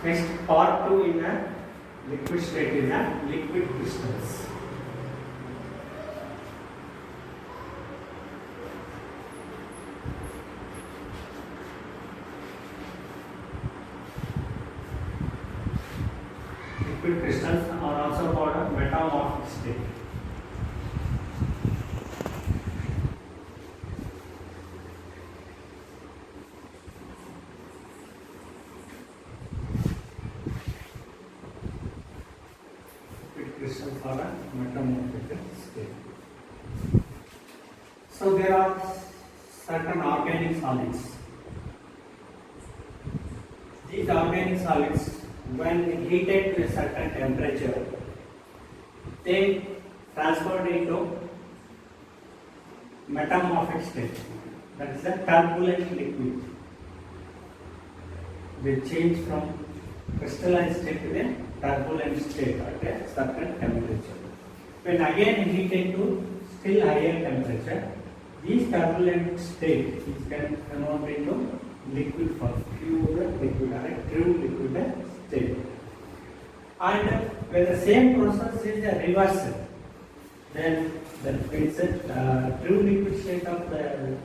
Next, part 2 in a liquid state is a liquid crystals. Liquid crystals are also called a metamorphic state. Crystals are a metamorphic state. So there are certain organic solids. These organic solids, when heated to a certain temperature, they transfer into metamorphic state. That is a turbulent liquid. They change from crystalline state to the turbulent state at a certain temperature. When again heated to still higher temperature, this turbulent state is converted into liquid form, pure liquid or a true liquid state. And when the same process is reversed, then it's a true liquid state of the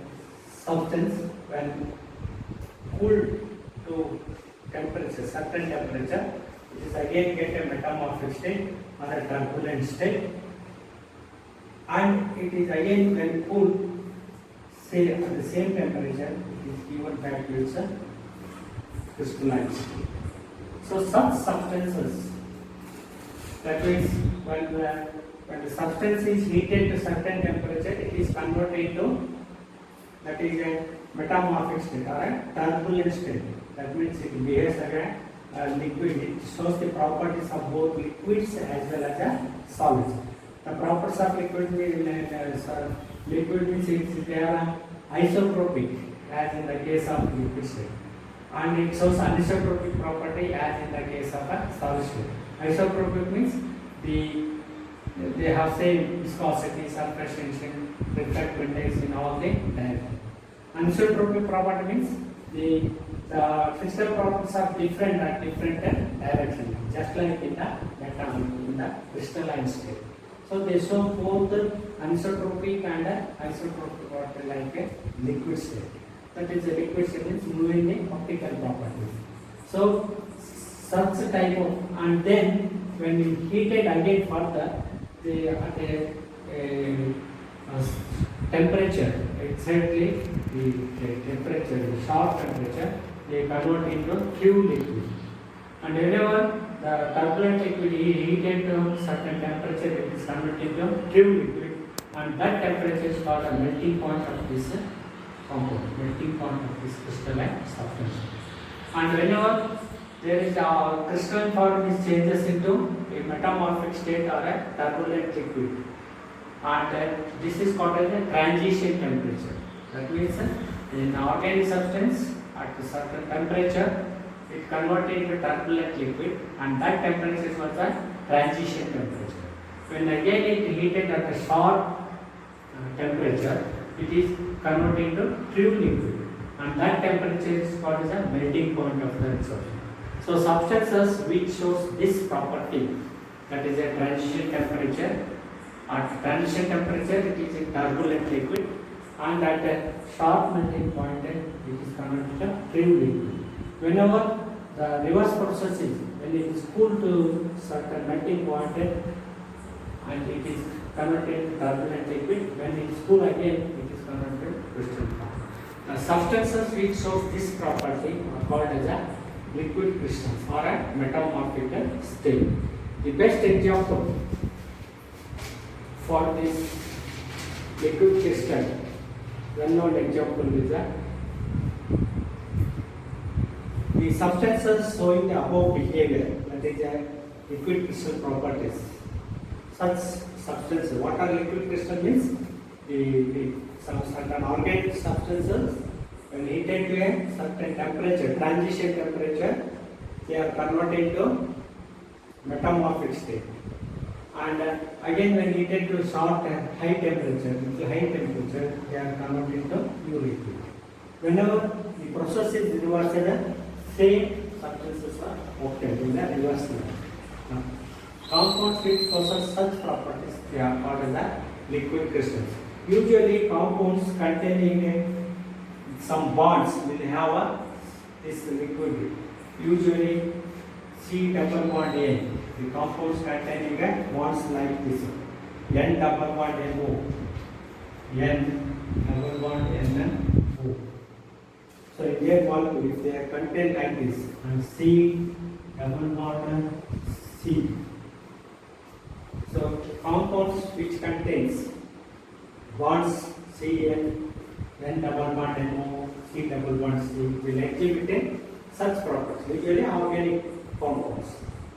substance when cooled to temperature, certain temperature, it is again get a metamorphic state or a turbulent state, and it is again when cooled, say at the same temperature, it is given back to its crystalline state. So such substances, that means when the substance is heated to certain temperature, it is converted into, that is a metamorphic state or a turbulent state. That means it behaves like a liquid. It shows the properties of both liquids as well as solids. The properties of liquid means they are isotropic, as in the case of liquid state, and it shows anisotropic property as in the case of a solid state. Isotropic means they have same viscosity, surface tension, refractive index in all the directions. Anisotropic property means the crystal properties are different at different directions, just like in the crystalline state. So they show both anisotropic and isotropic property like a liquid state. That is, a liquid state means moving the optical properties. So such type of, and then when you heated again further, they at a temperature, exactly the temperature, the sharp temperature, they convert into pure liquid. And whenever the turbulent liquid is heated to certain temperature, it is converted into pure liquid, and that temperature is called a melting point of this compound, melting point of this crystalline substance. And whenever there is a crystalline form is changes into a metamorphic state or a turbulent liquid, and this is called as a transition temperature. That means in organic substance at a certain temperature, it converted into turbulent liquid, and that temperature is called the transition temperature. When again it heated at a short temperature, it is converted into true liquid, and that temperature is called as a melting point of the solution. So substances which shows this property, that is a transition temperature. At transition temperature, it is a turbulent liquid, and at a sharp melting point, it is converted to true liquid. Whenever the reverse process is, when it is cooled to certain melting point, and it is converted to turbulent liquid, when it is cool again, it is converted to crystalline form. The substances which shows this property are called as a liquid crystals or a metamorphic state. The best example for this liquid crystal, well-known example is the substances showing the above behavior, that is a liquid crystal properties. Such substances, what are liquid crystal means? Some certain organic substances, when heated to a certain temperature, transition temperature, they are converted to metamorphic state. And again, when heated to short high temperature, they are converted into pure liquid. Whenever the process is reversed, same substances are octet in the reverse manner. Compounds which possess such properties, they are called as the liquid crystals. Usually compounds containing some bonds will have this liquid. Usually C double bond N. The compounds containing bonds like this. N double bond NO. N double bond NO. So in their molecule, if they are contained like this, and C double bond C. So compounds which contains bonds CN, N double bond NO, C double bond C will exhibit such properties. Usually organic compounds.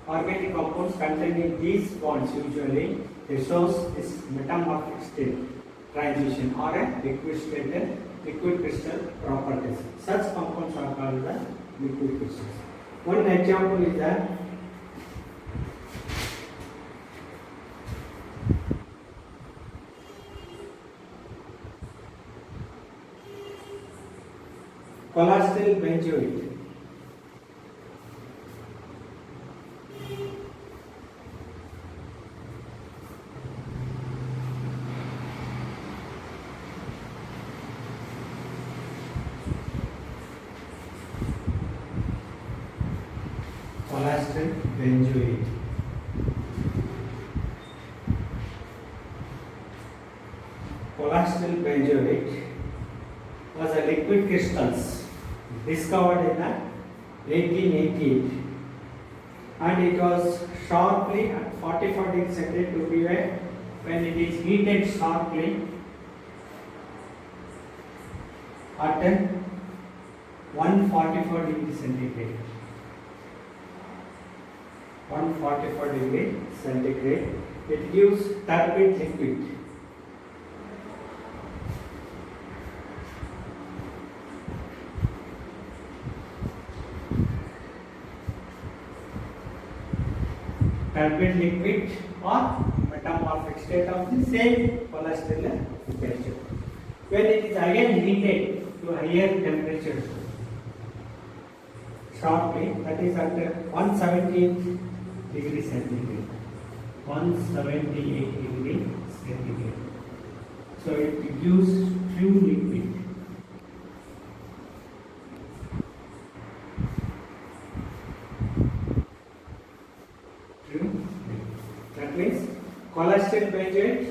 Organic compounds containing these bonds usually they shows this metamorphic state transition or a liquid crystal properties. Such compounds are called the liquid crystals. One example is that cholesterol benzoate. Cholesterol benzoate. Cholesterol benzoate was a liquid crystals discovered in 1888, and it was sharply at 44 degrees centigrade to be when it is heated sharply at 144 degrees centigrade. 144 degrees centigrade. It gives turbid liquid. Turbid liquid or metamorphic state of the same cholesterol benzoate. When it is again heated to higher temperature sharply, that is at 178 degrees centigrade. 178 degrees centigrade. So it gives pure liquid. That means cholesterol benzoate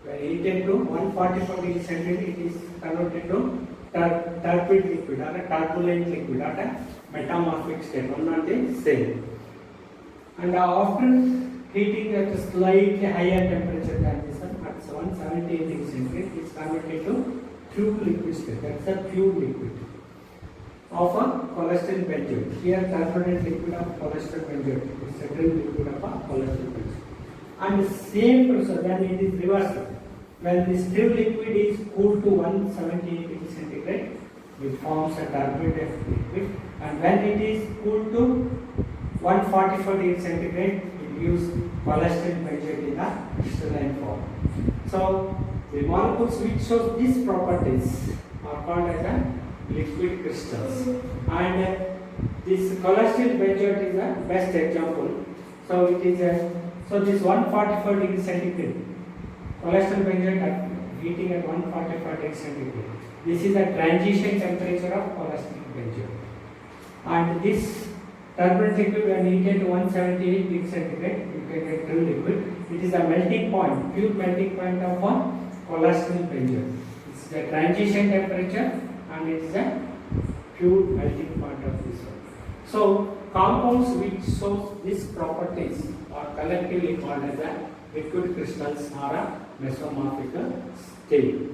when heated to 144 degrees centigrade, it is converted to turbid liquid or a turbulent liquid or a metamorphic state, one not the same. And after heating at a slightly higher temperature than this one, at 178 degrees centigrade, it is converted to pure liquid state. That's a pure liquid of a cholesterol benzoate. Here turbulent liquid of cholesterol benzoate. It's a pure liquid of a cholesterol benzoate. And the same process when it is reversed. When this pure liquid is cooled to 178 degrees centigrade, it forms a turbid liquid, and when it is cooled to 144 degrees centigrade, it gives cholesterol benzoate in a crystalline form. So the molecules which show these properties are called as a liquid crystals, and this cholesterol benzoate is the best example. So it is so this 144 degrees centigrade. Cholesterol benzoate heating at 144 degrees centigrade. This is the transition temperature of cholesterol benzoate. And this turbid liquid when heated to 178 degrees centigrade, you can get true liquid. It is a melting point, pure melting point of a cholesterol benzoate. It is the transition temperature and it is a pure melting point of this one. So compounds which show these properties are collectively called as a liquid crystals or a mesomorphic state.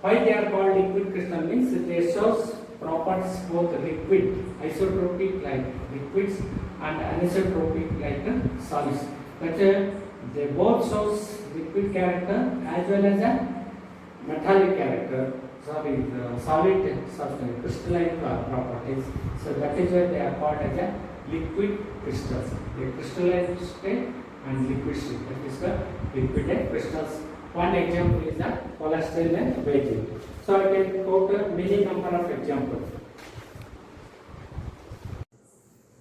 Why they are called liquid crystal means they shows properties both liquid, isotropic like liquids and anisotropic like solids. That they both shows liquid character as well as a metallic character. Solid substance, crystalline properties. So that is why they are called as a liquid crystals. The crystalline state and liquid state. That is the liquid crystals. One example is the cholesterol benzoate. So I can quote many number of examples.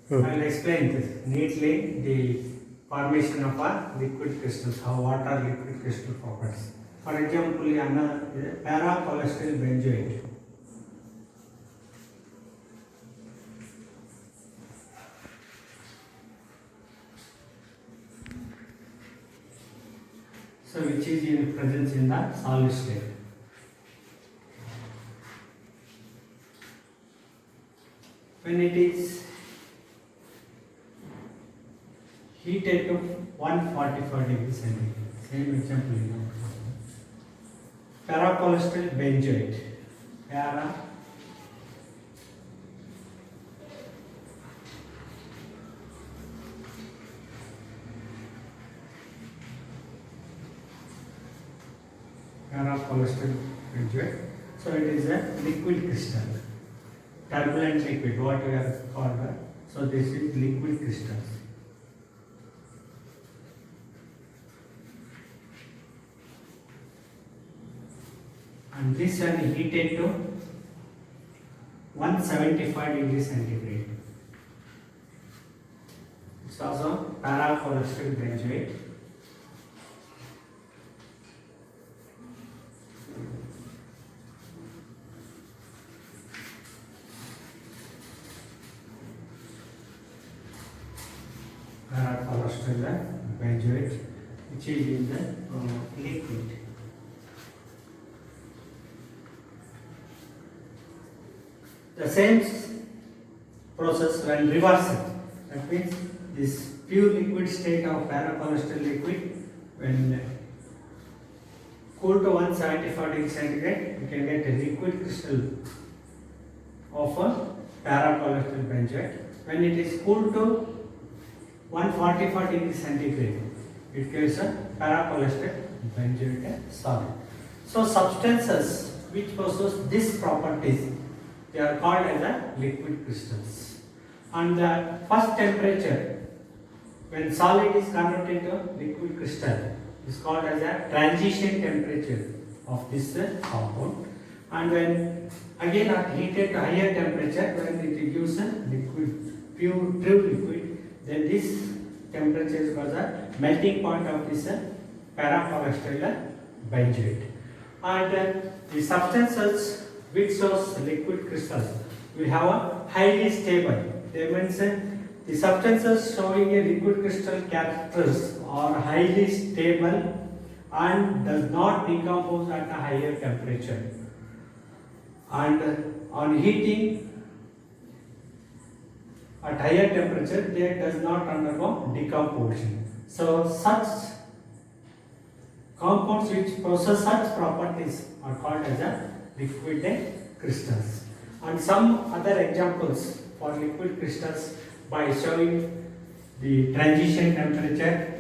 I will explain this neatly, the formation of a liquid crystals, how what are liquid crystal properties. For example, para-cholesterol benzoate. So which is in presence in the solid state. When it is heated to 145 degrees centigrade, same example, para-cholesterol benzoate, para para-cholesterol benzoate. So it is a liquid crystal, turbulent liquid, what we have called. So this is liquid crystals. And this one heated to 175 degrees centigrade. It's also para-cholesterol benzoate. Para-cholesterol benzoate, which is in the liquid. The same process when reversed, that means this pure liquid state of para-cholesterol liquid, when cooled to 175 degrees centigrade, we can get a liquid crystal of a para-cholesterol benzoate. When it is cooled to 145 degrees centigrade, it gives a para-cholesterol benzoate solid. So substances which possess these properties, they are called as a liquid crystals. And the first temperature when solid is converted to liquid crystal is called as a transition temperature of this compound. And when again are heated to higher temperature, when it gives a liquid, pure true liquid, then this temperature is called the melting point of this para-cholesterol benzoate. And the substances which shows liquid crystals will have a highly stable. They mention the substances showing a liquid crystal characters are highly stable and does not decompose at a higher temperature. And on heating at higher temperature, they does not undergo decomposition. So such compounds which possess such properties are called as a liquid crystals. And some other examples for liquid crystals by showing the transition temperature,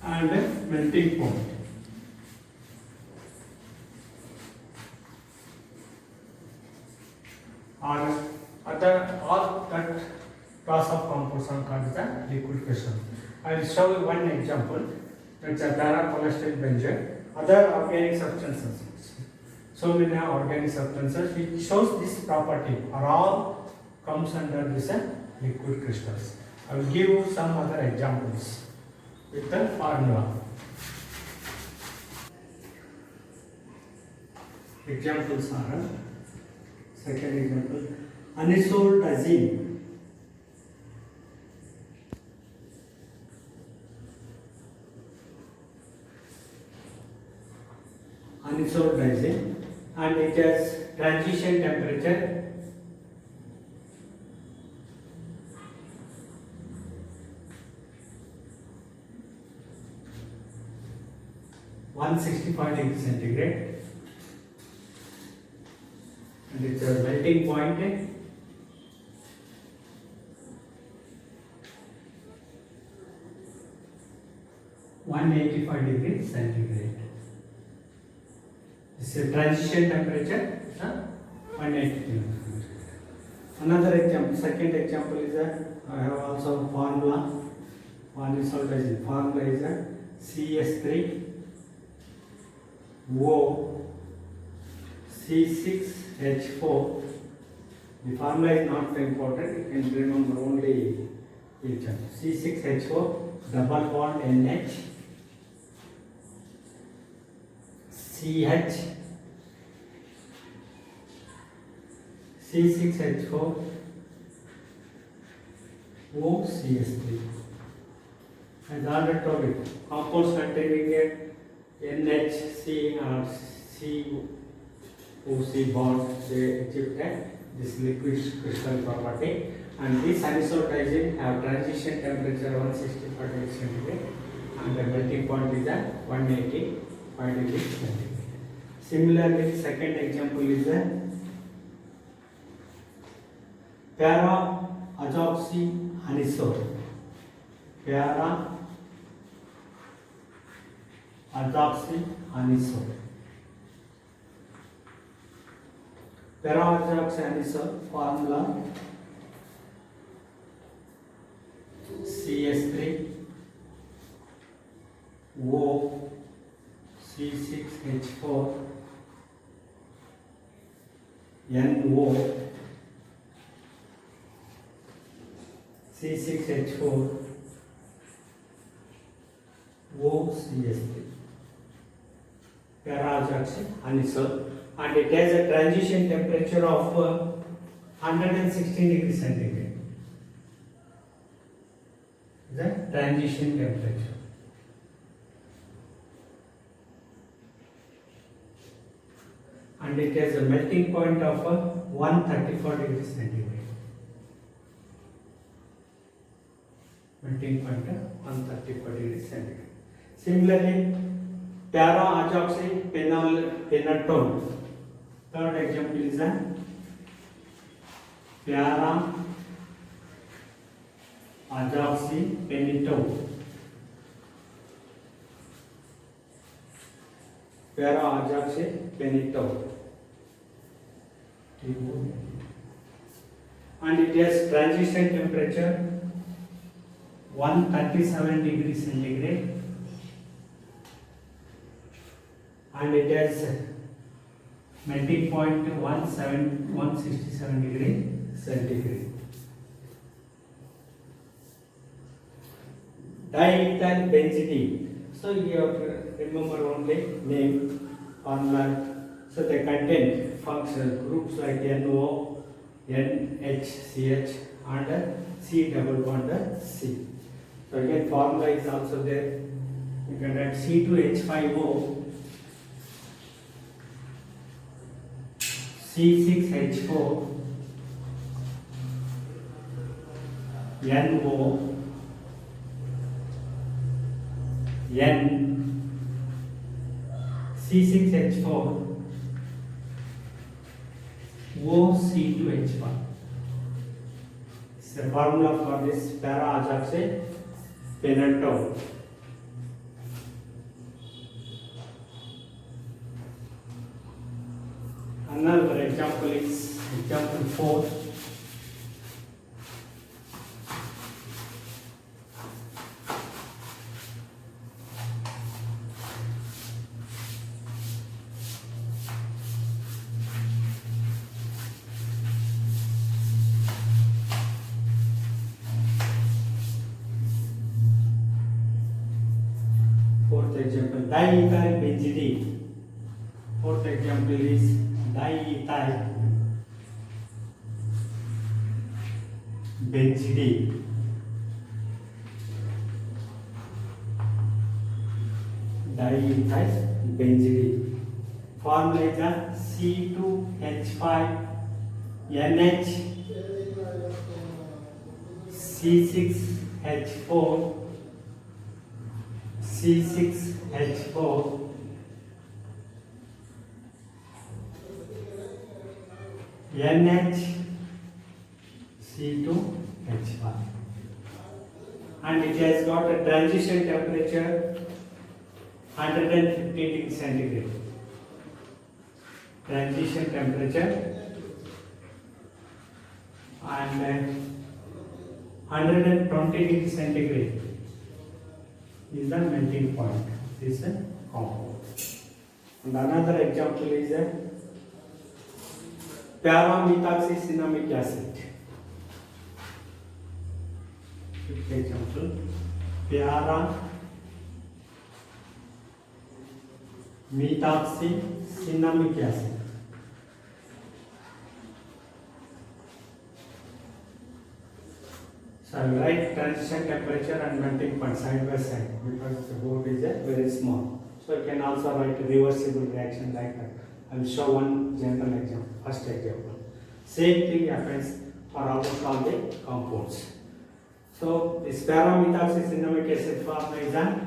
and melting point. Or other all that class of compounds are called as a liquid crystal. I will show you one example. That's a para-cholesterol benzoate. Other organic substances. So many organic substances which shows this property are all comes under this liquid crystals. I will give you some other examples with the formula. Examples are, second example, anisole-dazine. Anisole-dazine, and it has transition temperature (165 degrees centigrade), and its a melting point (185 degrees centigrade). This is a transition temperature 180. Another example, second example is I have also formula. Anisole-dazine formula is CS3O C6H4. The formula is not important, you can remember only each one. C6H4, double bond NH, CH, C6H4, OCS3. As already told you, compounds containing a NHC or COC bond, they achieve this liquid crystal property, and this anisotrizine have transition temperature 160 centigrade and the melting point is at 180 degree centigrade. Similarly, second example is a para-azoxyanisole. Para-azoxyanisole. Para-azoxyanisole formula CS3 O C6H4 NO C6H4 OCS3. Para-azoxyanisole, and it has a transition temperature of 116 degrees centigrade. The transition temperature. And it has a melting point of 134 degrees centigrade. Melting point of 134 degrees centigrade. Similarly, para-azoxypenatone. Third example is a para-azoxypenatone. Para-azoxypenatone. And it has transition temperature 137 degrees centigrade, and it has melting point 167 degree centigrade. Diethyl benzidine. So you have to remember only name, formula. So they contain functional groups like NO, NHCH and C double bond C. So again formula is also there. You can write C2H5O, C6H4, NO, N, C6H4, OC2H1. This is the formula for this para-azoxypenatone. Another example is example 4. Fourth example, diethyl benzidine. Fourth example is diethyl benzidine. Diethyl benzidine. Formula is C2H5NH C6H4 C6H4 NH C2H5, and it has got a transition temperature 150 degrees centigrade. Transition temperature and 120 degrees centigrade is the melting point. This is a compound. And another example is a para-methoxycinnamic acid. Fifth example, para-methoxycinnamic acid. So I will write transition temperature and melting point side by side because the board is very small. So you can also write a reversible reaction like that. I will show one general example, first example. Same thing happens for almost all the compounds. So this para-methoxycinnamic acid formula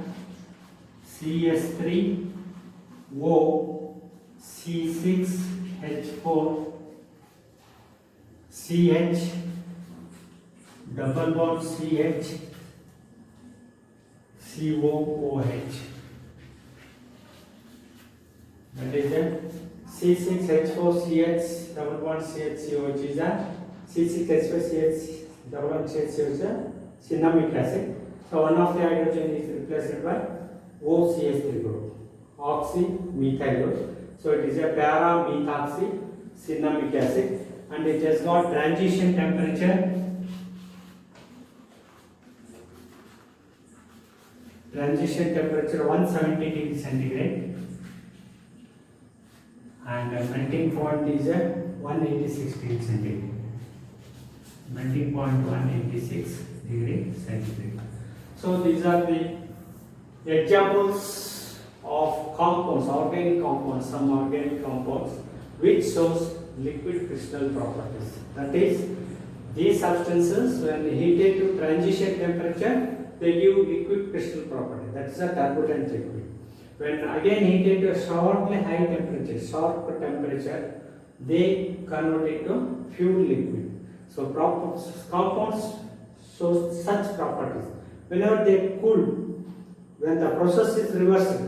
is CS3O C6H4 CH double bond CH COOH. That is a C6H4CH double bond CHCOH is a C6H4CH double bond CHCOH is a cinnamic acid. So one of the hydrogen is replaced by OCH3 group, oxymethyl group. So it is a para-methoxycinnamic acid and it has got transition temperature. Transition temperature 170 degrees centigrade and melting point is 186 degrees centigrade. Melting point 186 degrees centigrade. So these are the examples of compounds, organic compounds, some organic compounds which shows liquid crystal properties. That is, these substances when heated to transition temperature they give liquid crystal property. That is a turbulent liquid. When again heated to shortly high temperature, sharp temperature, they convert into fuel liquid. So compounds show such properties. Whenever they cool, when the process is reversed,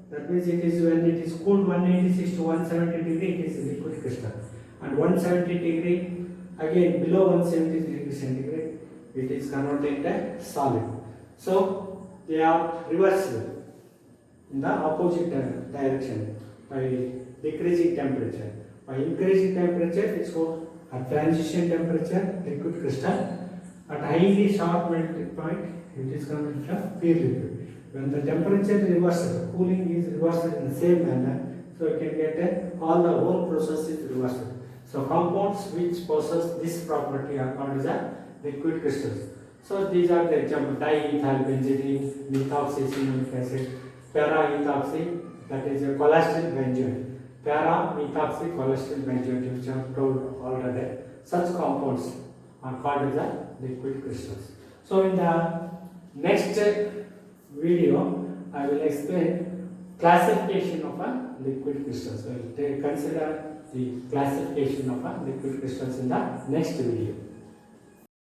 that means it is when it is cooled 186 to 170 degree, it is liquid crystal. And 170 degree, again below 170 degree centigrade, it is converted into solid. So they are reversible in the opposite direction by decreasing temperature. By increasing temperature, it is called a transition temperature liquid crystal. At highly sharp melting point, it is converted to pure liquid. When the temperature is reversed, cooling is reversed in the same manner, so you can get all the whole process is reversed. So compounds which possess this property are called as liquid crystals. So these are the examples: diethylbenzidine, methoxycinnamic acid, para-ethoxy, that is a cholesterol benzoate, para-methoxycholesterol benzoate, which I have told already. Such compounds are called as liquid crystals. So in the next video, I will explain classification of liquid crystals. So consider the classification of liquid crystals in the next video.